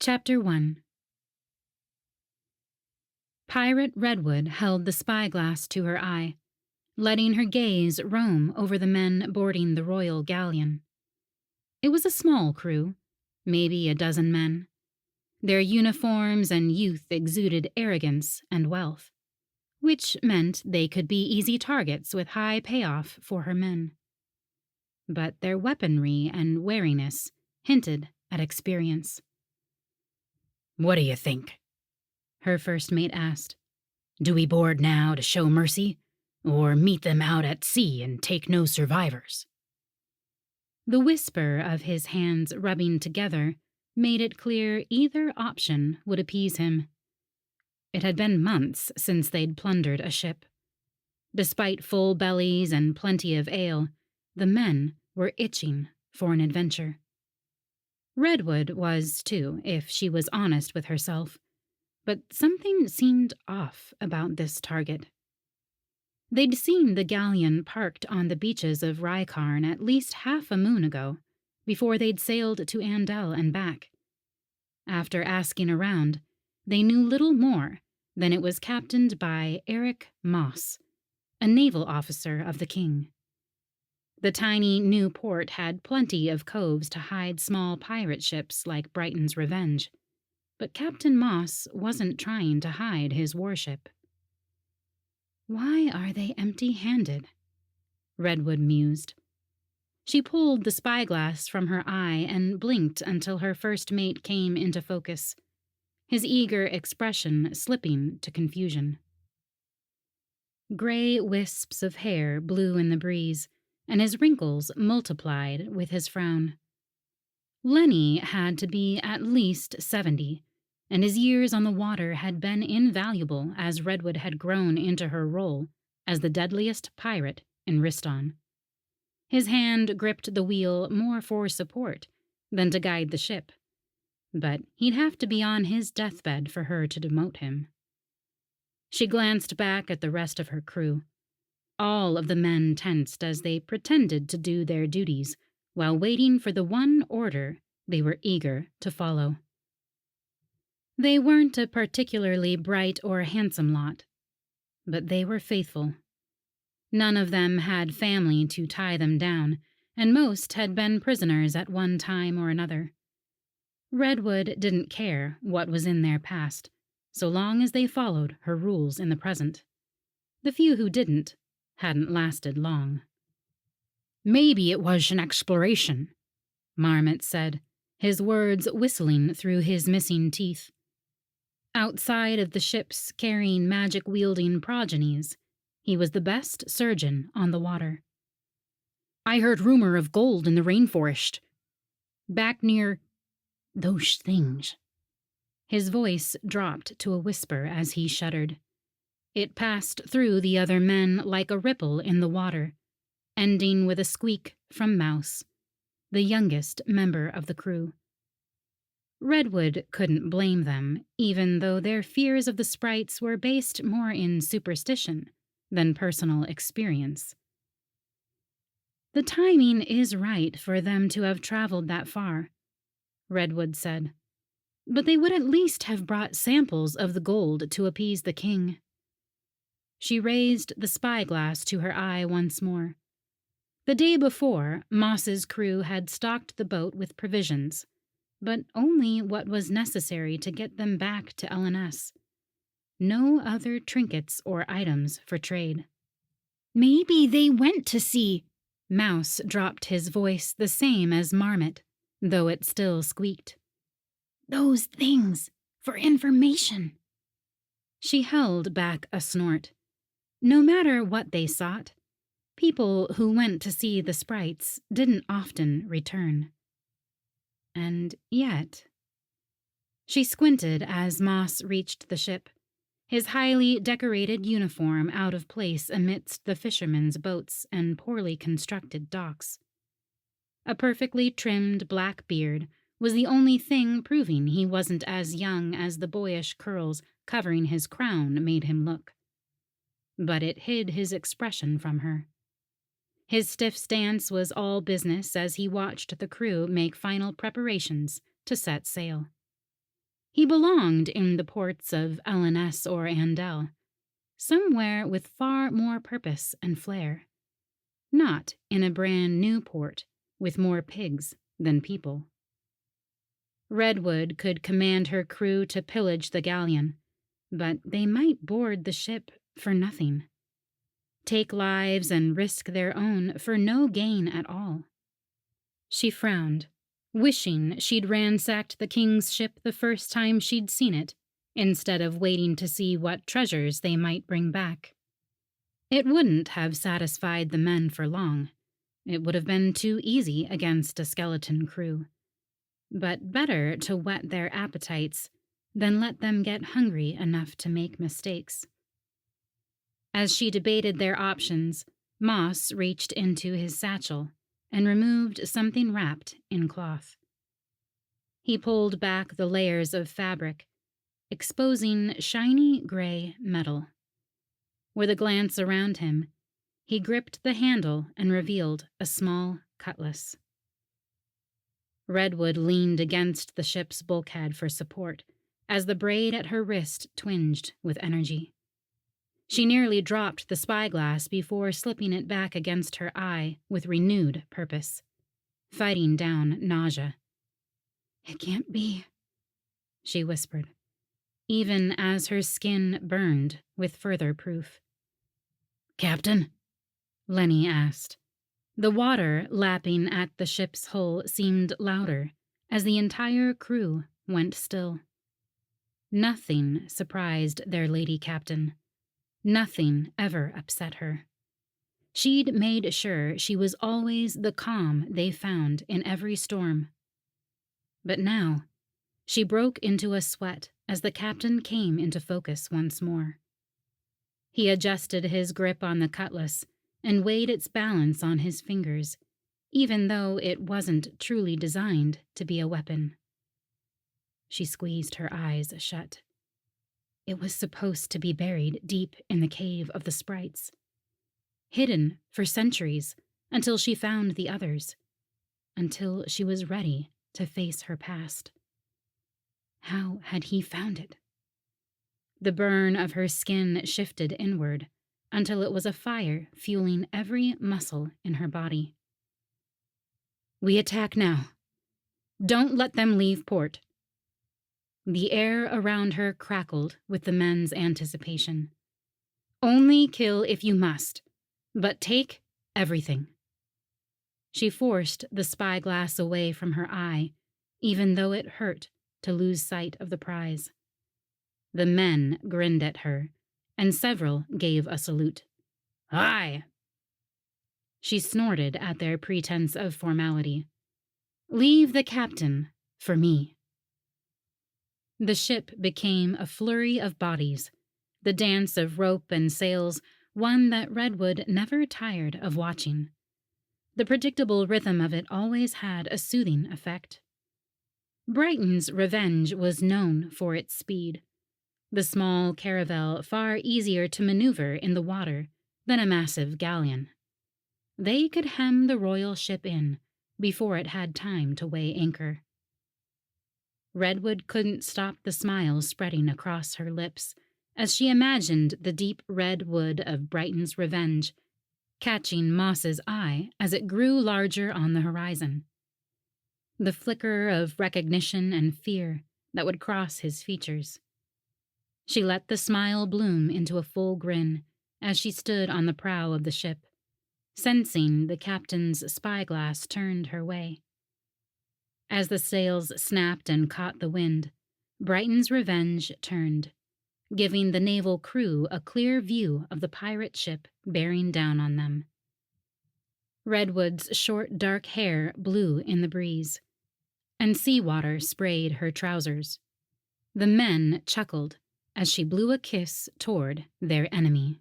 Chapter 1. Pirate Redwood held the spyglass to her eye, letting her gaze roam over the men boarding the royal galleon. It was a small crew, maybe a dozen men. Their uniforms and youth exuded arrogance and wealth, which meant they could be easy targets with high payoff for her men. But their weaponry and wariness hinted at experience. "What do you think?" her first mate asked. "Do we board now to show mercy, or meet them out at sea and take no survivors?" The whisper of his hands rubbing together made it clear either option would appease him. It had been months since they'd plundered a ship. Despite full bellies and plenty of ale, the men were itching for an adventure. Redwood was, too, if she was honest with herself, but something seemed off about this target. They'd seen the galleon parked on the beaches of Rykarn at least half a moon ago, before they'd sailed to Andel and back. After asking around, they knew little more than it was captained by Eric Moss, a naval officer of the king. The tiny new port had plenty of coves to hide small pirate ships like Brighton's Revenge, but Captain Moss wasn't trying to hide his warship. Why are they empty-handed? Redwood mused. She pulled the spyglass from her eye and blinked until her first mate came into focus, his eager expression slipping to confusion. Gray wisps of hair blew in the breeze, and his wrinkles multiplied with his frown. Lenny had to be at least 70, and his years on the water had been invaluable as Redwood had grown into her role as the deadliest pirate in Riston. His hand gripped the wheel more for support than to guide the ship, but he'd have to be on his deathbed for her to demote him. She glanced back at the rest of her crew. All of the men tensed as they pretended to do their duties while waiting for the one order they were eager to follow. They weren't a particularly bright or handsome lot, but they were faithful. None of them had family to tie them down, and most had been prisoners at one time or another. Redwood didn't care what was in their past, so long as they followed her rules in the present. The few who didn't hadn't lasted long. "Maybe it was an exploration," Marmot said, his words whistling through his missing teeth. Outside of the ships carrying magic-wielding progenies, he was the best surgeon on the water. "I heard rumor of gold in the rainforest. Back near those things." His voice dropped to a whisper as he shuddered. It passed through the other men like a ripple in the water, ending with a squeak from Mouse, the youngest member of the crew. Redwood couldn't blame them, even though their fears of the sprites were based more in superstition than personal experience. The timing is right for them to have traveled that far, Redwood said, but they would at least have brought samples of the gold to appease the king. She raised the spyglass to her eye once more. The day before, Moss's crew had stocked the boat with provisions, but only what was necessary to get them back to LNS. No other trinkets or items for trade. "Maybe they went to sea." Mouse dropped his voice the same as Marmot, though it still squeaked. "Those things, for information." She held back a snort. No matter what they sought, people who went to see the sprites didn't often return. And yet... She squinted as Moss reached the ship, his highly decorated uniform out of place amidst the fishermen's boats and poorly constructed docks. A perfectly trimmed black beard was the only thing proving he wasn't as young as the boyish curls covering his crown made him look. But it hid his expression from her. His stiff stance was all business as he watched the crew make final preparations to set sail. He belonged in the ports of L&S or Andel, somewhere with far more purpose and flair, not in a brand new port with more pigs than people. Redwood could command her crew to pillage the galleon, but they might board the ship for nothing, take lives and risk their own for no gain at all. She frowned, wishing she'd ransacked the king's ship the first time she'd seen it, instead of waiting to see what treasures they might bring back. It wouldn't have satisfied the men for long. It would have been too easy against a skeleton crew. But better to whet their appetites than let them get hungry enough to make mistakes. As she debated their options, Moss reached into his satchel and removed something wrapped in cloth. He pulled back the layers of fabric, exposing shiny gray metal. With a glance around him, he gripped the handle and revealed a small cutlass. Redwood leaned against the ship's bulkhead for support as the braid at her wrist twinged with energy. She nearly dropped the spyglass before slipping it back against her eye with renewed purpose, fighting down nausea. "It can't be," she whispered, even as her skin burned with further proof. "Captain?" Lenny asked. The water lapping at the ship's hull seemed louder as the entire crew went still. Nothing surprised their lady captain. Nothing ever upset her. She'd made sure she was always the calm they found in every storm. But now, she broke into a sweat as the captain came into focus once more. He adjusted his grip on the cutlass and weighed its balance on his fingers, even though it wasn't truly designed to be a weapon. She squeezed her eyes shut. It was supposed to be buried deep in the cave of the sprites, hidden for centuries until she found the others, until she was ready to face her past. How had he found it? The burn of her skin shifted inward until it was a fire fueling every muscle in her body. "We attack now. Don't let them leave port." The air around her crackled with the men's anticipation. "Only kill if you must, but take everything." She forced the spyglass away from her eye, even though it hurt to lose sight of the prize. The men grinned at her, and several gave a salute. "Aye!" She snorted at their pretense of formality. "Leave the captain for me." The ship became a flurry of bodies, the dance of rope and sails, one that Redwood never tired of watching. The predictable rhythm of it always had a soothing effect. Brighton's Revenge was known for its speed, the small caravel far easier to maneuver in the water than a massive galleon. They could hem the royal ship in before it had time to weigh anchor. Redwood couldn't stop the smile spreading across her lips as she imagined the deep red wood of Brighton's Revenge catching Moss's eye as it grew larger on the horizon. The flicker of recognition and fear that would cross his features. She let the smile bloom into a full grin as she stood on the prow of the ship, sensing the captain's spyglass turned her way. As the sails snapped and caught the wind, Brighton's Revenge turned, giving the naval crew a clear view of the pirate ship bearing down on them. Redwood's short dark hair blew in the breeze, and seawater sprayed her trousers. The men chuckled as she blew a kiss toward their enemy.